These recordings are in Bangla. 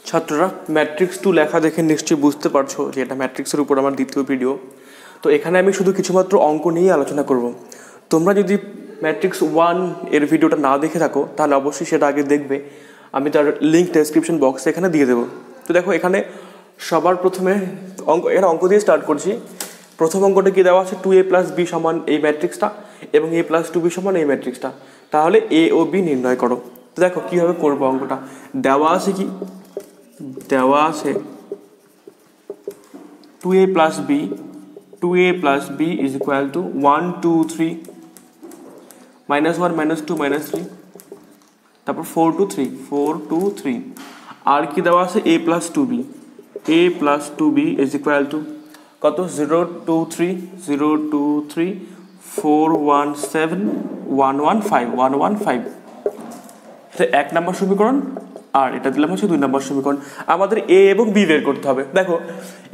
ছাত্ররা ম্যাট্রিক্স 2 লেখা দেখে নিশ্চয়ই বুঝতে পারছো যে এটা ম্যাট্রিক্সের উপর আমার দ্বিতীয় ভিডিও। তো এখানে আমি শুধু কিছুমাত্র অঙ্ক নিয়েই আলোচনা করব। তোমরা যদি ম্যাট্রিক্স 1 এর ভিডিওটা না দেখে থাকো তাহলে অবশ্যই সেটা আগে দেখবে, আমি তার লিঙ্ক ডেসক্রিপশন বক্সে এখানে দিয়ে দেবো। তো দেখো এখানে সবার প্রথমে অঙ্ক দিয়ে স্টার্ট করছি। প্রথম অঙ্কটা কি দেওয়া আছে, 2a + b সমান এই ম্যাট্রিক্সটা এবং a + 2b সমান এই ম্যাট্রিক্সটা, তাহলে a ও b নির্ণয় করো। তো দেখো কীভাবে করবো অঙ্কটা। দেওয়া আছে কি, দেওয়া আছে 2a + b, 2a + b is equal to 1 2 3 -1 -2 -3, তারপর 4 2 3 4 2 3। আর কি দেওয়া আছে a + 2b, a + 2b is equal to কত, 0 2 3 0 2 3 4 1 7 1 1 5 1 1 5। এটা 1 নম্বর সমীকরণ আর এটা দিলাম হচ্ছে 2 নম্বর সমীকরণ। আমাদের a এবং b বের করতে হবে। দেখো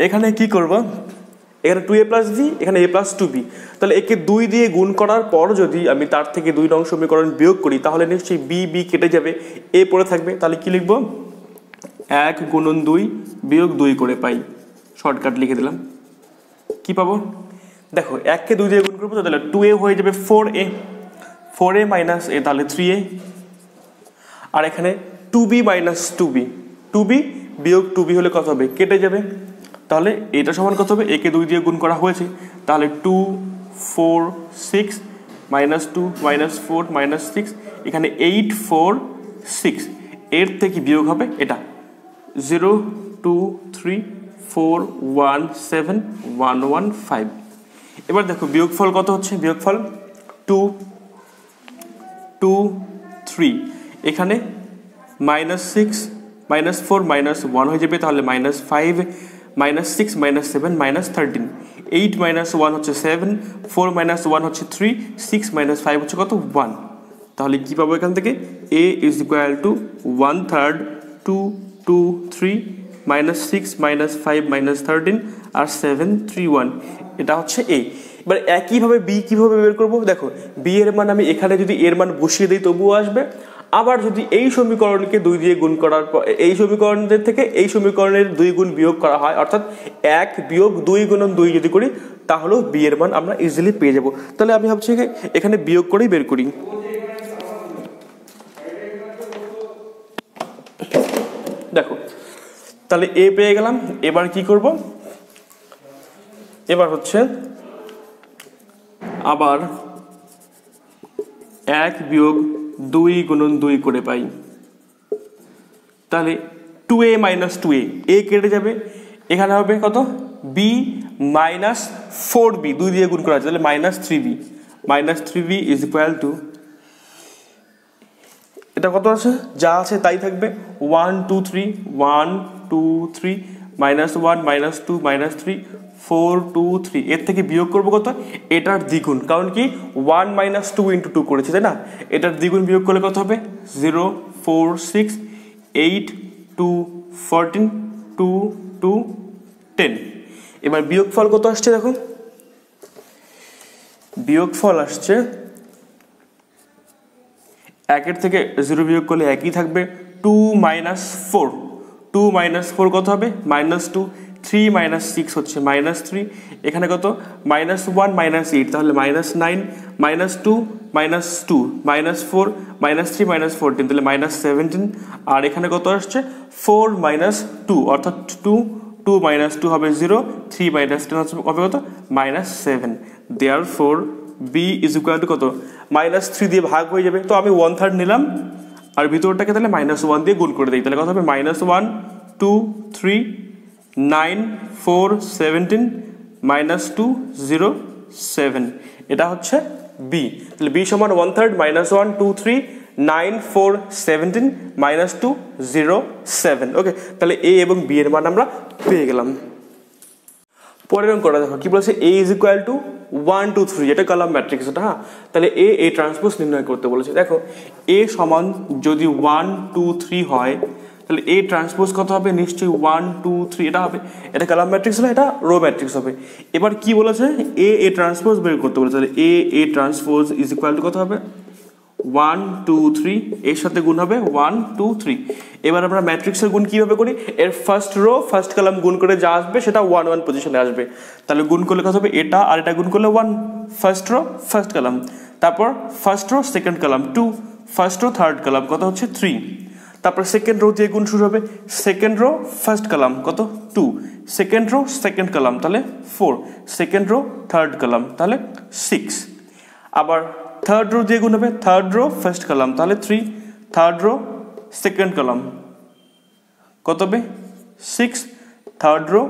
এখানে কি করব, এখানে 2a + b, এখানে a + 2b, তাহলে একে 2 দিয়ে গুণ করার পর যদি আমি তার থেকে 2 নং সমীকরণ বিয়োগ করি তাহলে নিশ্চয়ই b b কেটে যাবে, a পড়ে থাকবে। তাহলে কি লিখব, 1 × 2 - 2 করে পাই, শর্টকাট লিখে দিলাম। কি পাবো, দেখো 1 কে 2 দিয়ে গুণ করবো তাহলে 2a হয়ে যাবে 4a, 4a - a তাহলে 3a, আর এখানে 2b - 2b, 2b - 2b হলে কত হবে, কেটে যাবে। তাহলে এটা সমান কত হবে, একে 2 দিয়ে গুণ করা হয়েছে, তাহলে 2 4 6 -2 -4 -6, এখানে 8 4 6, এর থেকে বিয়োগ হবে এটা 0 2 3 4 1 7 1 1 5। এবার দেখো বিয়োগফল কত হচ্ছে, বিয়োগফল 2 2 3, এখানে -6 -4 -1 হয়ে যাবে, তাহলে -5 -6 -7 -13, 8 - 1 হচ্ছে 7, 4 - 1 হচ্ছে 3, 6 - 5 হচ্ছে কত, 1। তাহলে কি পাবো এখান থেকে, a is equal to 1/3 2 2 3 -6 -5 -13 আর 7 3 1, এটা হচ্ছে a। এবার একইভাবে b কিভাবে বের করবো, দেখো b এর মান আমি এখানে যদি এর মান বসিয়ে দিই তবুও আসবে। আবার যদি এই সমীকরণকে 2 দিয়ে গুণ করার পর এই সমীকরণদের থেকে এই সমীকরণের 2 গুণ বিয়োগ করা হয়, অর্থাৎ 1 - 2 × 2 যদি করি তাহলেও b এর মান আমরা ইজিলি পেয়ে যাব। তাহলে আমি ভাবছি এখানে বিয়োগ করেই বের করি। দেখো তাহলে a পেয়ে গেলাম। এবার কি করব, এবার হচ্ছে আবার 1 - 2 × 2 করে পাই, তাহলে 2a - 2a, a কেটে যাবে, এখানে হবে কত, b - 4b, 2 দিয়ে গুণ করা আছে, তাহলে -3b -3b is equal to, এটা কত আছে, যা আছে তাই থাকবে, 1 2 3 1 2 3 -1 -2 -3 4 2 3, এর থেকে বিয়োগ করবো কত, এটার দ্বিগুণ, কারণ কি 1 - 2 × 2 করেছি তাই না, এটার দ্বিগুণ বিয়োগ করলে কত হবে, 0 4 6 8 2 14 2 2 10। এবার বিয়োগফল কত আসছে, দেখো বিয়োগফল আসছে 1 থেকে 0 বিয়োগ করলে একই থাকবে, 2 - 4 2 - 4 কত হবে, -2, 3 - 6 হচ্ছে -3, এখানে কত -1 -8, তাহলে -9 -2 -2 -4 -3 -14, তাহলে -17, আর এখানে কত আসছে 4 - 2, অর্থাৎ 2 2 - 2 হবে 0, 3 - 10 হবে কত, -7। Therefore b is equal to কত, -3 দিয়ে ভাগ হয়ে যাবে, তো আমি 1/3 নিলাম আর ভিতরটাকে তাহলে -1 দিয়ে গুণ করে দিই, তাহলে কত হবে, -1 2 3 9 4 17 -2 0 7, এটা হচ্ছে b। তাহলে b সমান 1/3 -1 2 3 9 4 17 -2 0 7। ওকে, তাহলে a এবং b এর মান আমরা পেয়ে গেলাম। পরের অঙ্কটা দেখো কি বলেছে, a is equal to 1 2 3, এটা কলাম ম্যাট্রিক্স এটা, হ্যাঁ, তাহলে a ট্রান্সপোজ নির্ণয় করতে বলেছে। দেখো a সমান যদি 1 2 3 হয় তাহলে a ট্রান্সপোজ কত হবে, নিশ্চয়ই 1 2 3 এটা হবে, এটা কলাম ম্যাট্রিক্স না, এটা রো ম্যাট্রিক্স হবে। এবার কি বলেছে, a ট্রান্সপোজ বের করতে বলেছে, তাহলে a transpose is equal to কত হবে, 1 2 3 এর সাথে গুণ হবে 1 2 3। এবার আমরা ম্যাট্রিক্সের গুণ কিভাবে করি, এর ফার্স্ট রো ফার্স্ট কলাম গুণ করে যা আসবে সেটা 1 1 পজিশনে আসবে। তাহলে গুণ করলে কত হবে, এটা আর এটা গুণ করলে 1, ফার্স্ট রো ফার্স্ট কলাম, তারপর first row second column 2, first row third column কত হচ্ছে 3, তারপর সেকেন্ড রো দিয়ে গুণ শুরু হবে, সেকেন্ড রো ফার্স্ট কলাম কত 2, সেকেন্ড রো সেকেন্ড কলাম তাহলে 4, সেকেন্ড রো থার্ড কলাম তাহলে 6, আবার থার্ড রো দিয়ে গুণ হবে, থার্ড রো ফার্স্ট কলাম তাহলে 3, থার্ড রো সেকেন্ড কলাম কত হবে 6, থার্ড রো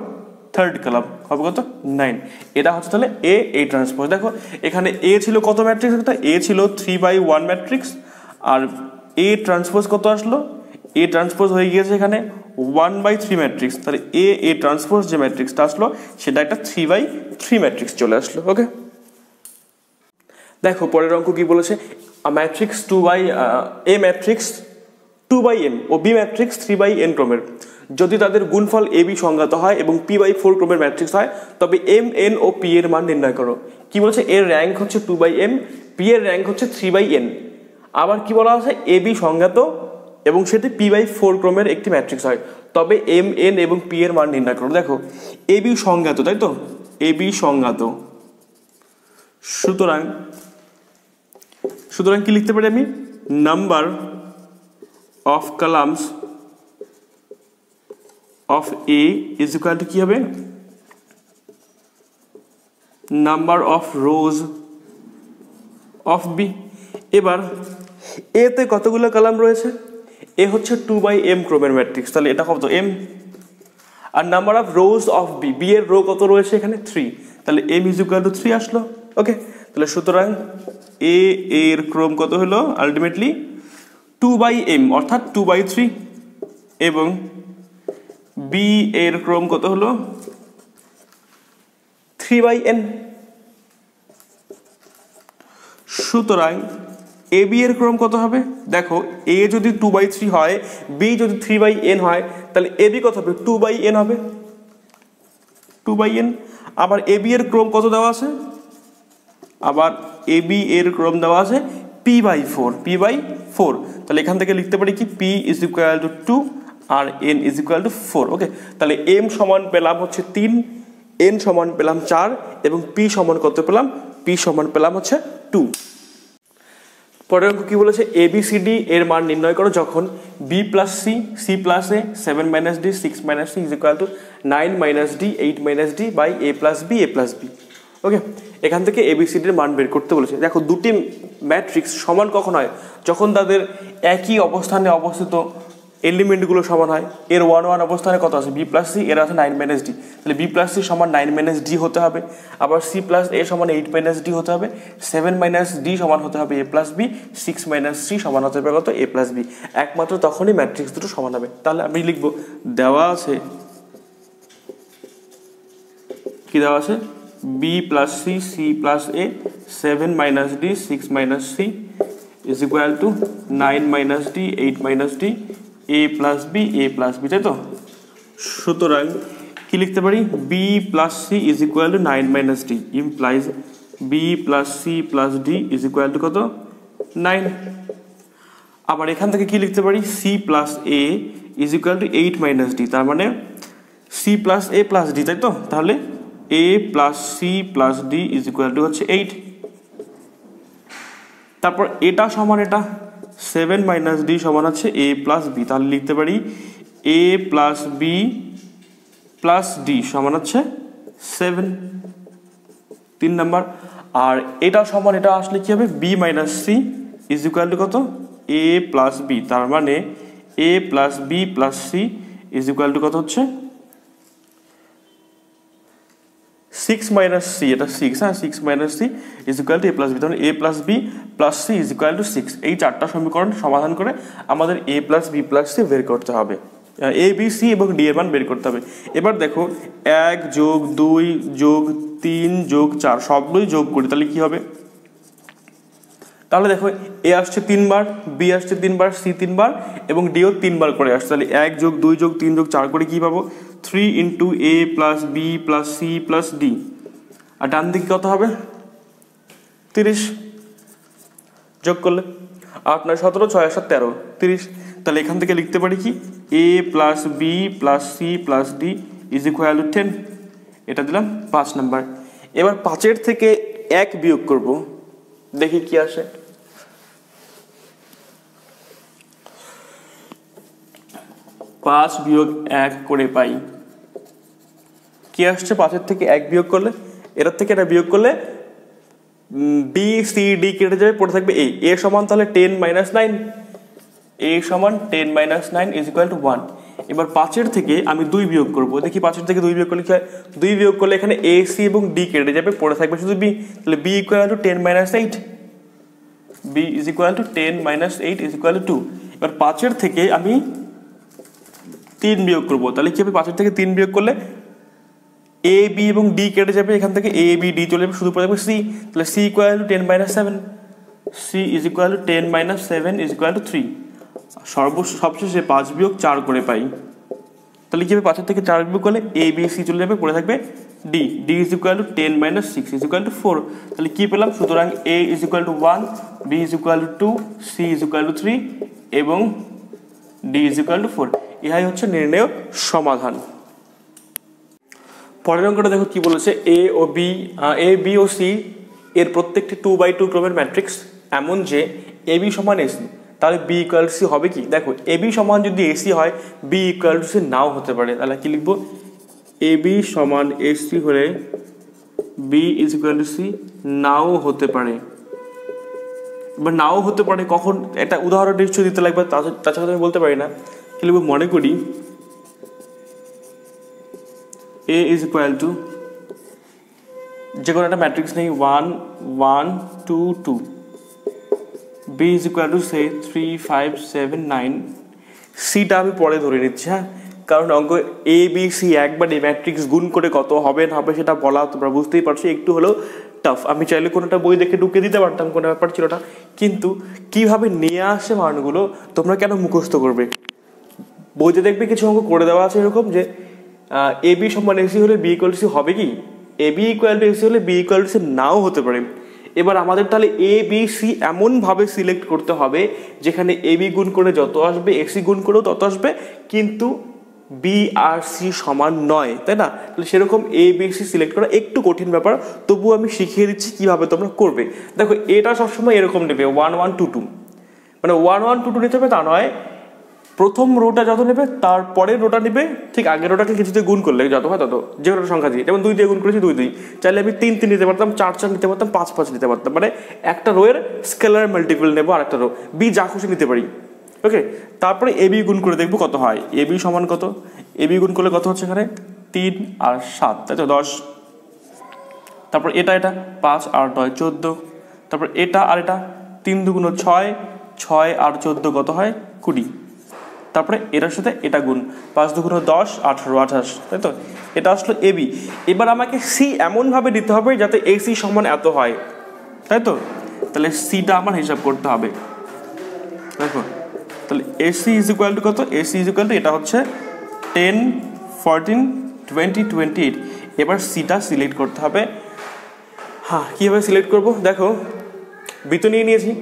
থার্ড কলাম হবে কত 9। এটা হচ্ছে তাহলে এ ট্রান্সপোজ। দেখো এখানে এ ছিল কত ম্যাট্রিক্স, এ ছিল 3/1 ম্যাট্রিক্স, আর এ ট্রান্সপোজ কত আসলো, এ ট্রান্সপোজ হয়ে গিয়েছে এখানে 1/3 ম্যাট্রিক্স। তাহলে এ ট্রান্সপোজ যে ম্যাট্রিক্সটা আসলো সেটা একটা 3/3 ম্যাট্রিক্স চলে আসলো। ওকে, দেখো পরের অঙ্ক কি বলেছে, ম্যাট্রিক্স এ ম্যাট্রিক্স 2/m ও বি ম্যাট্রিক্স 3/n ক্রমের, যদি তাদের গুণফল এ বি সংজ্ঞাত হয় এবং p/4 ক্রমের ম্যাট্রিক্স হয় তবে এম এন ও পি এর মান নির্ণয় করো। কি বলছে, এর র্যাঙ্ক হচ্ছে 2/m, পি এর র্যাঙ্ক হচ্ছে 3/n। আবার কি বলা আছে, এ বি সংজ্ঞাত এবং সেটি p/4 ক্রমের একটি ম্যাট্রিক্স হয় তবে এম এন এবং পি এর মান নির্ণয় করো। দেখো এ বি সংজ্ঞাত, তাই তো, এ বি সংজ্ঞাত, সুতরাং কি লিখতে পারি আমি, number of columns of A is equal to কি হবে, number of rows of B. এবার এতে কতগুলো কলাম রয়েছে, এ হচ্ছে 2/m ক্রমের ম্যাট্রিক্স, তাহলে এটা কত m, আর number of rows of B, B এর রো কত রয়েছে এখানে 3, তাহলে m ইজ ইকুয়াল টু 3 আসলো। ওকে, তাহলে সুতরাং এ এর ক্রম কত হলো আলটিমেটলি 2/m অর্থাৎ 2/3 এবং বি এর ক্রম কত হলো 3/n। সুতরাং এ বি এর ক্রম কত হবে, দেখো এ যদি 2/3 হয়, বি যদি 3/n হয়, তাহলে এ বি কত হবে 2/n হবে, 2/n। আবার এ বি এর ক্রম কত দেওয়া আছে, আবার এ বি এর ক্রম দেওয়া আছে p/4, তাহলে এখান থেকে লিখতে পারি কি p ইজ ইকুয়াল টু 2 আর n is equal to 4। Okay, তাহলে m সমান পেলাম হচ্ছে 3, n সমান পেলাম 4 এবং p সমান কত পেলাম, p সমান পেলাম হচ্ছে 2। পরের অঙ্ক কি বলেছে, এ বি সি ডি এর মান নির্ণয় করো যখন B plus C, C plus A, 7 minus D, 6 minus C is equal to 9 minus D, 8 minus D by A plus B, A plus B. Okay, এখান থেকে এবিসিডির মান বের করতে বলেছে। দেখো দুটি ম্যাট্রিক্স সমান কখন হয়, যখন তাদের একই অবস্থানে অবস্থিত এলিমেন্টগুলো সমান হয়। এর 1 1 অবস্থানে কত আছে, বি প্লাস সি, এর আছে 9 মাইনাস ডি, তাহলে বি প্লাস সি সমান 9 মাইনাস ডি হতে হবে। আবার সি প্লাস এ সমান 8 মাইনাস ডি হতে হবে, 7 মাইনাস ডি সমান হতে হবে এ প্লাস বি, 6 মাইনাস সি সমান হতে হবে কত, এ প্লাস বি। একমাত্র তখনই ম্যাট্রিক্স দুটো সমান হবে। তাহলে আমি লিখবো, দেওয়া আছে কি, দেওয়া আছে B plus C, C plus A, 7 minus D, 6 minus C is equal to 9 minus D, 8 minus D, A plus B, A plus B, তাই তো। সুতরাং কি লিখতে পারি, B plus C is equal to 9 minus D implies B plus C plus D is equal to কত, 9। আবার এখান থেকে কি লিখতে পারি, C plus A is equal to 8 minus D, তার মানে C plus A plus D, তাই তো। তাহলে A plus C plus D is equal to হচ্ছে 8। তারপর এটা সমান এটা, 7 মাইনাস ডি সমান হচ্ছে এ প্লাস বি, তাহলে লিখতে পারি এ প্লাস বি প্লাস ডি সমান হচ্ছে 7, 3 নাম্বার। আর এটা সমান এটা আসলে কি হবে, B minus C is equal to কত, এ প্লাস বি, তার মানে A plus B plus C is equal to কত হচ্ছে 6 মাইনাস সি, এটা 6, হ্যাঁ 6 minus C is equal to A plus B, তাহলে A plus B plus C is equal to 6। এই চারটা সমীকরণ সমাধান করে আমাদের A plus B plus C বের করতে হবে, এ বি সি এবং ডি এর মান বের করতে হবে। এবার দেখো 1 যোগ 2 যোগ 3 যোগ 4 সবগুলোই যোগ করি, তাহলে কি হবে, তাহলে দেখো এ আসছে 3 বার, বি আসছে 3 বার, সি 3 বার এবং ডিও 3 বার করে আসছে, তাহলে 1 যোগ 2 যোগ 3 যোগ 4 করে কি পাবো, 3 into A plus B plus C plus D. আর ডান দিকে কত হবে, 30 যোগ করলে 8 9 17, 6 7 13, 30। তাহলে এখান থেকে লিখতে পারি কি a plus B plus C plus D is equal to 10। এটা দিলাম 5 নাম্বার। এবার 5 থেকে 1 বিয়োগ করব, দেখি কি আসে। 5 বিয়োগ 1 করে পাই কি আসছে। 5 থেকে 1 বিয়োগ করলে, এটার থেকে এটা বিয়োগ করলে বি সি ডি কেটে যাবে, পড়ে থাকবে এ। এ সমান তাহলে 10 - 9, এ সমান 10 - 9 ইজ ইকুয়াল টু 1। এবার 5 থেকে আমি 2 বিয়োগ করব, দেখি 5 থেকে 2 বিয়োগ করলে কি হয়। 2 বিয়োগ করলে এখানে এ সি এবং ডি কেটে যাবে, পড়ে থাকবে শুধু বি। তাহলে B equal to 10 - 8, B is equal to 10 - 8 is equal to 2। এবার 5 থেকে আমি 3 বিয়োগ করব, তাহলে কি হবে। 5 থেকে 3 বিয়োগ করলে এ বি এবং ডি কেটে যাবে, এখান থেকে এ বি ডি চলে যাবে, শুধু পড়ে থাকবে সি। তাহলে C equal to 10 - 7, C is equal to 10 - 7 is equal to 3। সবশেষে 5 বিয়োগ 4 করে পাই। তাহলে কি হবে, 5 থেকে 4 বিয়োগ করলে এ বি সি চলে যাবে, পড়ে থাকবে D. D is equal to 10 - 6 is equal to 4। তাহলে কি পেলাম, সুতরাং A is equal to 1, B is equal to 2, C is equal to 3 এবং ডি ইজ ইকুয়াল টু 4। ইহাই হচ্ছে নির্ণেয় সমাধান। পরের অঙ্কটা দেখো কি বলেছে। এ বি ও সি এর প্রত্যেকটি 2x2 ক্রমের ম্যাট্রিক্স এমন যে এ বি সমান এসি, তাহলে বি ইকুয়াল টু সি হবে কি। দেখো এ বি সমান যদি এসি হয়, বি ইকুয়াল টু সি নাও হতে পারে। তাহলে কি লিখবো, এ বি সমান এসি হলে B is equal to C নাও হতে পারে। এবার নাও হতে পারে কখন, একটা উদাহরণ নিশ্চয়ই দিতে লাগবে, তাছাড়া আমি বলতে পারি না। কি লিখবো, মনে করি A is equal to যে কোনো একটা ম্যাট্রিক্স নেই 1 1 2 2, B is equal to say 3 5 7 9। সিটা আমি পরে ধরে নিচ্ছি, হ্যাঁ, কারণ অঙ্ক এ বি সি একবার এই ম্যাট্রিক্স গুণ করে কত হবে না হবে সেটা বলা তোমরা বুঝতেই পারছো, একটু হলেও টাফ। আমি চাইলে কোনোটা বই দেখে ঢুকে দিতে পারতাম, কোনো ব্যাপার ছিল না, কিন্তু কিভাবে নিয়ে আসে মানগুলো তোমরা কেন মুখস্থ করবে। বইতে দেখবে কিছু অঙ্ক করে দেওয়া আছে এরকম যে এ বি সমান এসি হলে বি ইকুয়াল টু সি হবে কি, A B equal to AC হলে বি ইকুয়াল টু সি নাও হতে পারে। এবার আমাদের তাহলে এ বি সি এমনভাবে সিলেক্ট করতে হবে যেখানে এ বি গুণ করে যত আসবে এসি গুণ করেও তত আসবে, কিন্তু বি আর সি সমান নয়, তাই না। তাহলে সেরকম এ বি সি সিলেক্ট করা একটু কঠিন ব্যাপার, তবুও আমি শিখিয়ে দিচ্ছি কীভাবে তোমরা করবে। দেখো এটা সবসময় এরকম নেবে 1 1 2 2, মানে 1 1 2 2 নিতে হবে তা নয়, প্রথম রোটা যত নেবে তারপরে রোটা নেবে ঠিক আগের রোটাকে কিছুতে গুণ করলে যত হয় তত, যে কোনো সংখ্যা দিয়ে। যেমন 2 দিয়ে গুণ করেছি 2 2, চাইলে আমি 3 3 নিতে পারতাম, 4 4 নিতে পারতাম, 5 5 নিতে পারতাম, মানে একটা রোয়ের স্কেলার মাল্টিপল নেবো আর একটা রো, বি যা খুশি নিতে পারি। ওকে, তারপরে এ বি গুণ করে দেখবো কত হয়। এ বি সমান কত, এ বি গুণ করলে কত হচ্ছে এখানে 3 আর 7, তাই তো 10। তারপর এটা 5 আর 9 14, তারপর এটা আর এটা 3 2 6, 6 আর 14 কত হয় 20। তারপরে এটার সাথে এটা গুণ 5 2 10 18 28, তাই তো। এটা আসলো এ বি। এবার আমাকে সি এমনভাবে দিতে হবে যাতে এ সি সমান এত হয়, তাই তো। তাহলে সিটা আমার হিসাব করতে হবে। দেখো তাহলে এসি ইজ ইকুয়াল টু কত, এসি ইজ ইকুয়াল টু এটা হচ্ছে 10 14 20 28। এবার সিটা সিলেক্ট করতে হবে। হ্যাঁ, কীভাবে সিলেক্ট করবো, দেখো বি তো নিয়ে নিয়েছি।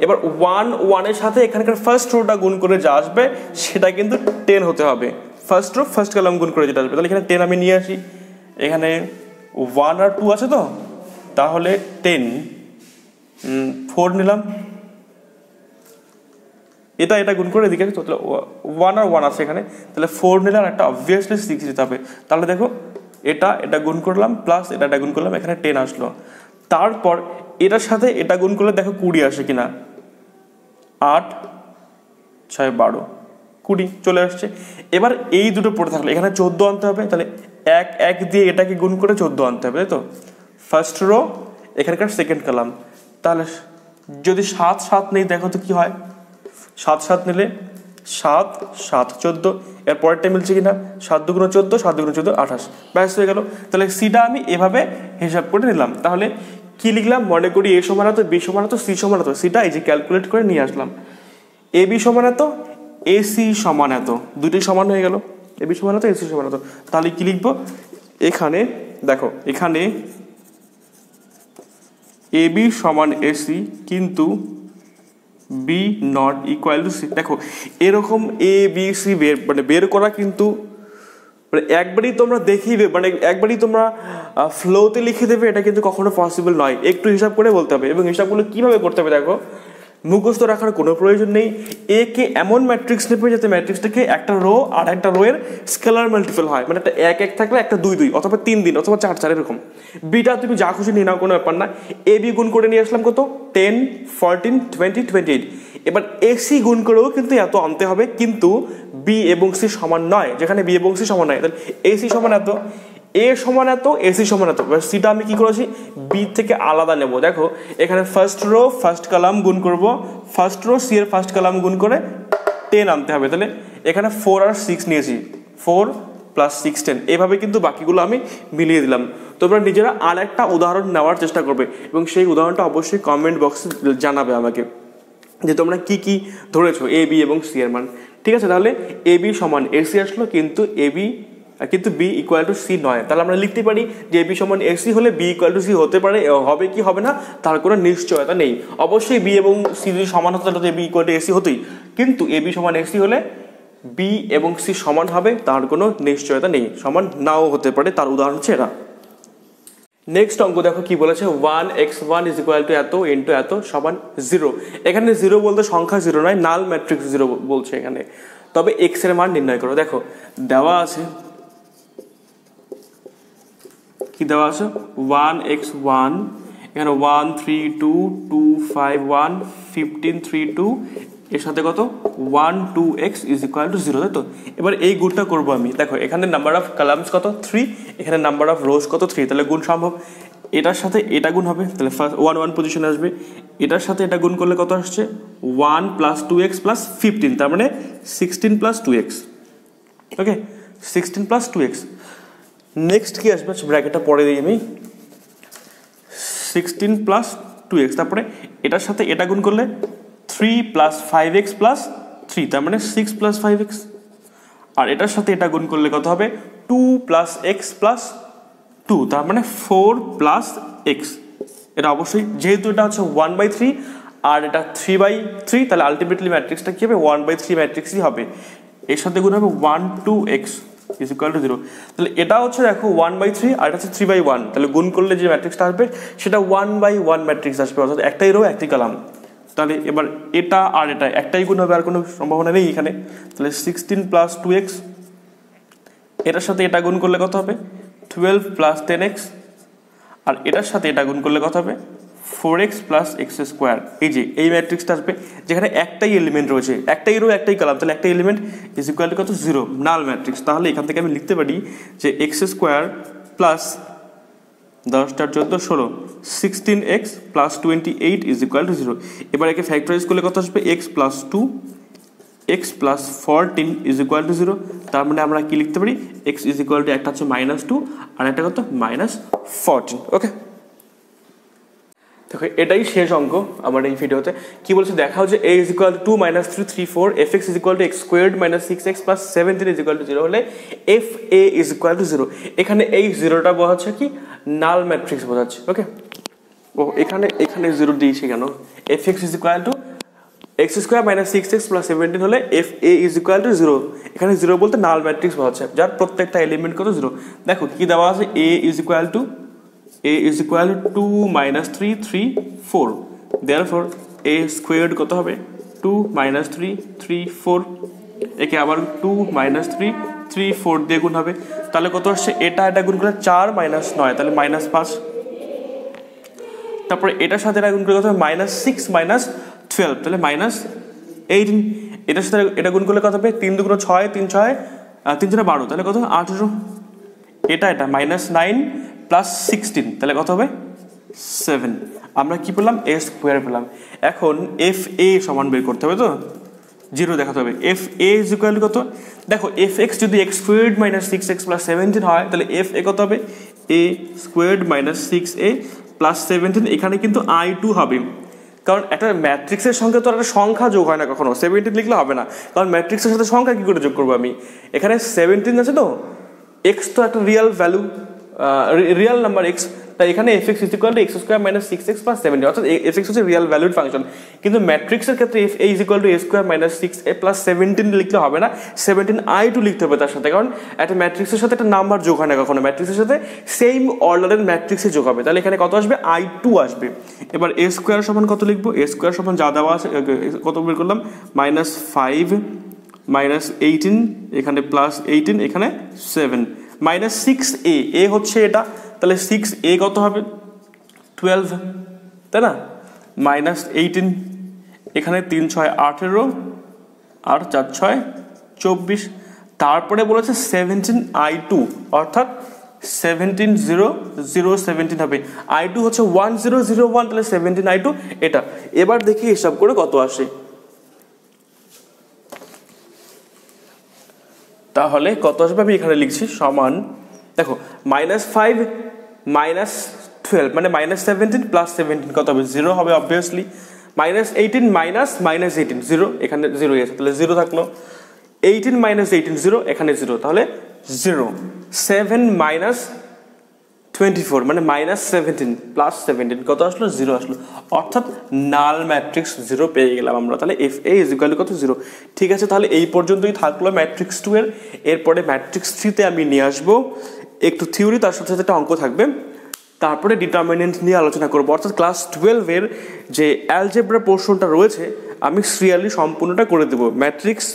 এবার 1 1 এর সাথে এখানকার ফার্স্ট রোটা গুণ করে যা আসবে সেটা কিন্তু 10 হতে হবে। ফার্স্ট রো ফার্স্ট কলাম গুণ করে যেটা আসবে, তাহলে এখানে 10 আমি নিয়ে আসি। এখানে 1 আর 2 আছে তো, তাহলে 10 4 নিলাম, এটা গুণ করে এদিকে আছে তো, তাহলে 1 আর 1 আছে এখানে, তাহলে 4 নিলাম, একটা অবভিয়াসলি 6 দিতে হবে। তাহলে দেখো এটা গুণ করলাম প্লাস এটা গুণ করলাম, এখানে 10 আসলো। তারপর এটার সাথে এটা গুণ করলে দেখো 20 আসে কিনা, 8 6 12 20 চলে আসছে। এবার এই দুটো পড়ে থাকলে এখানে 14 আনতে হবে, তাহলে 1 1 দিয়ে এটাকে গুণ করে 14 আনতে হবে, তাই তো। ফার্স্ট রো এখানকার সেকেন্ড কলাম, তাহলে যদি 7 7 নেই দেখো তো কি হয়, 7 7 নিলে 7 7 14, এর পরেরটা মিলছে কিনা 7 2 14 7 2 14 28, ব্যাস হয়ে গেল। তাহলে সিটা আমি এভাবে হিসাব করে নিলাম। তাহলে কি লিখলাম, মনে করি এ সমান এত, বি সমান এত, সি সমান এত, সিটা এই যে ক্যালকুলেট করে নিয়ে আসলাম। এ বি সমান এত, এ সি সমান এত, দুটোই সমান হয়ে গেল, এ বি সমান এত, এ সি সমান এত। তাহলে কি লিখবো, এখানে দেখো এখানে এ বি সমান এসি, কিন্তু B not equal to C. দেখো এরকম এ বি সি বের করা কিন্তু মানে একবারই তোমরা দেখিয়ে দেবে, মানে একবারই তোমরা ফ্লোতে লিখে দেবে, এটা কিন্তু কখনো পসিবল নয়। একটু হিসাব করে বলতে হবে, এবং হিসাবগুলো কীভাবে করতে হবে দেখো, মুখস্থ রাখার কোনো প্রয়োজন নেই। এ কে এমন ম্যাট্রিক্স নেবে যাতে ম্যাট্রিক্সটাকে একটা রো আর একটা রো এর স্কেলার মাল্টিপল হয়, মানে একটা 1 1 থাকলে একটা 2 2 অথবা 3 3 অথবা 4 4 এরকম। বিটা তুমি যা খুশি নিয়ে নাও, কোনো ব্যাপার না। এ বি গুণ করে নিয়ে আসলাম কত 10 14 20 28। এবার এসি গুণ করেও কিন্তু এত আনতে হবে, কিন্তু বি এবং সি সমান নয়। যেখানে বি এবং সি সমান নয়, তাহলে এসি সমান এত, এ সমান এত, এসি সমান এত। এবার সিটা আমি কি করেছি বি থেকে আলাদা নেব। দেখো এখানে ফার্স্ট রো ফার্স্ট কলাম গুণ করব, ফার্স্ট রো সি এর ফার্স্ট কলাম গুণ করে 10 আনতে হবে। তাহলে এখানে 4 আর 6 নিয়েছি, 4 + 6 10। এভাবে কিন্তু বাকিগুলো আমি মিলিয়ে দিলাম। তোমরা নিজেরা আর একটা উদাহরণ নেওয়ার চেষ্টা করবে, এবং সেই উদাহরণটা অবশ্যই কমেন্ট বক্সে জানাবে আমাকে যে তোমরা কি কি ধরেছো এ বি এবং সি এর মান। ঠিক আছে, তাহলে এ বি সমান এসি আসলো, কিন্তু বি ইকুয়াল টু সি নয়। তাহলে আমরা লিখতে পারি যে এ বি সমান এসি হলে বি ইকুয়াল টু সি হতে পারে, হবে কি হবে না তার কোনো নিশ্চয়তা নেই। অবশ্যই বি এবং সি যদি সমান হতো তাহলে বি ইকুয়াল টু এসি হতোই, কিন্তু এ বি সমান এসি হলে বি এবং সি সমান হবে তার কোনো নিশ্চয়তা নেই, সমান নাও হতে পারে। তার উদাহরণ হচ্ছে এরা। নেক্সট অঙ্ক দেখো কি বলেছে, 1x1 = এত ইন্টু এত সমান 0। এখানে 0 বলতে সংখ্যা 0 নয়, নাল ম্যাট্রিক্স 0 বলছে এখানে। তবে এক্স এর মান নির্ণয় করো। দেখো দেওয়া আছে, কি দেওয়া আছে 1x1, এখানে 1 3 2 2 5 1 15 3 2, এর সাথে কত 1 2x = 0, তাই তো। এবার এই গুণটা করবো আমি। দেখো এখানে নাম্বার অফ কলামস কত 3, এখানে নাম্বার অফ রোজ কত 3, তাহলে গুণ সম্ভব। এটার সাথে এটা গুণ হবে, তাহলে ফার্স্ট 1 1 পজিশনে আসবে। এটার সাথে এটা গুণ করলে কত আসছে 1 + 2x + 15, তার মানে 16 + 2x। ওকে, 16 + 2x। নেক্সট কি আসবে ব্র্যাকেটটা পরে দিই আমি, 16 + 2x। তারপরে এটার সাথে এটা গুণ করলে 3 + 5x + 3, তার মানে 6 + 5x। আর এটার সাথে এটা গুণ করলে কত হবে 2 + x + 2, তার মানে 4 + x। এটা অবশ্যই যেহেতু এটা হচ্ছে 1/3 আর এটা 3/3, তাহলে আলটিমেটলি ম্যাট্রিক্সটা কি হবে 1/3 ম্যাট্রিক্সই হবে। এর সাথে গুণ হবে 1 2x = 0। তাহলে এটা হচ্ছে দেখো 1/3 আর এটা হচ্ছে 3/1, তাহলে গুণ করলে যে ম্যাট্রিক্সটা আসবে সেটা 1/1 ম্যাট্রিক্স আসবে, অর্থাৎ একটাই রো একটি কলাম। তাহলে এবার এটা আর এটা একটাই গুণ হবে, আর কোনো সম্ভাবনা নেই এখানে। তাহলে 16 + 2x, এটার সাথে এটা গুণ করলে কত হবে 12 + 10x, আর এটার সাথে এটা গুণ করলে কত হবে 4x + x²। এই যে এই ম্যাট্রিক্সটা আসবে যেখানে একটাই এলিমেন্ট রয়েছে, একটাই রো একটাই কলাম, তাহলে একটা এলিমেন্ট = কত 0, নাল ম্যাট্রিক্স। তাহলে এখান থেকে আমি লিখতে পারি যে x² + 10 * 4 = 16, 16x + 28 = 0। এবার একে ফ্যাক্টরাইজ করলে কত আসবে x + 2 x + 14 = 0। তার মানে আমরা কি লিখতে পারি x = একটা হচ্ছে -2 আর একটা কত -14। ওকে, দেখো এটাই শেষ অঙ্ক আমার এই ভিডিওতে। কি বলছে দেখাও যে a = 2 - 3 3 4 fx = x² - 6x + 17 = 0 হলে fa = 0। এখানে এই 0টা বোঝাচ্ছে কি নাল ম্যাট্রিক্স বোঝাচ্ছে। ওকে, ও এখানে 0 দিয়েছি কেন, fx = x² - 6x + 17 হলে fa = 0। এখানে 0 বলতে নাল ম্যাট্রিক্স বোঝাচ্ছে, যার প্রত্যেকটা এলিমেন্ট কত 0। দেখো কি দেওয়া আছে a = 2 - 3 3 4, therefore a² কত হবে 2 - 3 3 4, একে আবার 2 - 3 3 4 দিয়ে গুণ হবে, তাহলে কত আসছে এটা গুণ করলে 4 - 9, তাহলে -5। তারপরে এটার সাথে এটা গুণ করলে কত হবে -6 - 12, তাহলে -18। এটার সাথে এটা গুণ করলে কত হবে 3 2 6 3 6 3 4 12, তাহলে কত 18। এটা -9 + 16, তাহলে কত হবে 7। আমরা কি পেলাম a² পেলাম। এখন fa সমান বের করতে হবে, তো 0 দেখাতে হবে। fa = কত, দেখো fx যদি x² - 6x + 17 হয় তাহলে fa কত হবে a² - 6a + 17। এখানে কিন্তু i2 হবে, কারণ একটা ম্যাট্রিক্সের সঙ্গে তো একটা সংখ্যা যোগ হয় না কখনো, 17 লিখলে হবে না, কারণ ম্যাট্রিক্সের সাথে সংখ্যা কি করে যোগ করবো আমি। এখানে 17 আছে, তো x তো একটা real value, real number x, তাই এখানে fx = x² - 6x + 17, অর্থাৎ fx হচ্ছে রিয়েল ভ্যালুড ফাংশন। কিন্তু ম্যাট্রিক্সের ক্ষেত্রে fa = a² - 6a + 17 লিখলে হবে না, 17i2 লিখতে হবে তার সাথে, কারণ একটা ম্যাট্রিক্সের সাথে একটা নাম্বার যোগ হয় না কখনো, ম্যাট্রিক্সের সাথে সেম অর্ডারের ম্যাট্রিক্সে যোগ হবে। তাহলে এখানে কত আসবে? i2 আসবে। এবার a² সমান কত লিখবো? a² সমান যা দেওয়া আছে কত বের করলাম, -5 -18, এখানে +18, এখানে 7 -6a, a হচ্ছে এটা, তাহলে 6a কত হবে? 12, তাই না? -18, এখানে 3 × 6 = 18 আর 4 × 6 = 24। তারপরে বলেছে 17i2, অর্থাৎ 17 হবে। i2 হচ্ছে 1001, তাহলে 17i2 এটা। এবার দেখি হিসাব করে কত আসে। তাহলে কত আসবে আমি এখানে লিখছি, সমান দেখো -5 -12 মানে -17 + 17 কত হবে? 0 হবে অবভিয়াসলি। -18 -18 0, এখানে 0 আছে, তাহলে 0 থাকলো। 18 - 18 0, এখানে 0, তাহলে 0। 7 - 24 মানে -17 + 17 কত আসলো? 0 আসলো, অর্থাৎ নাল ম্যাট্রিক্স 0 পেয়ে গেলাম আমরা। তাহলে fa = কত? 0। ঠিক আছে, তাহলে এই পর্যন্তই থাকলো ম্যাট্রিক্স 2 এর। এরপরে ম্যাট্রিক্স 3 তে আমি নিয়ে আসবো একটু থিওরি, তার সাথে সাথে একটা অঙ্ক থাকবে, তারপরে ডিটারমিনেন্ট নিয়ে আলোচনা করবো। অর্থাৎ ক্লাস 12 এর যে অ্যালজেব্রা পোর্শনটা রয়েছে আমি সিরিয়ালি সম্পূর্ণটা করে দেবো। ম্যাট্রিক্স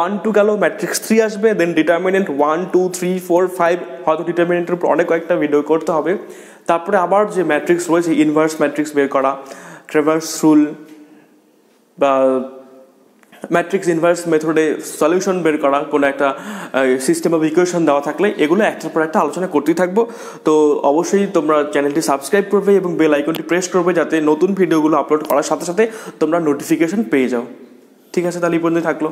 1 2 গেল, ম্যাট্রিক্স 3 আসবে, দেন ডিটারমিনেন্ট 1 2 3 4 5, হয়তো ডিটারমিনেন্টের উপর অনেক কয়েকটা ভিডিও করতে হবে। তারপরে আবার যে ম্যাট্রিক্স রয়েছে, ইনভার্স ম্যাট্রিক্স বের করা, ট্রেভার্স রুল বা ম্যাট্রিক্স ইনভার্স মেথডে সলিউশন বের করা, কোনো একটা সিস্টেম অফ ইকুয়েশন দেওয়া থাকলে, এগুলো একটার পর একটা আলোচনা করতেই থাকবো। তো অবশ্যই তোমরা চ্যানেলটি সাবস্ক্রাইব করবে এবং বেল আইকনটি প্রেস করবে, যাতে নতুন ভিডিওগুলো আপলোড করার সাথে সাথে তোমরা নোটিফিকেশন পেয়ে যাও। ঠিক আছে, তাহলে এই পর্যন্তই থাকলো।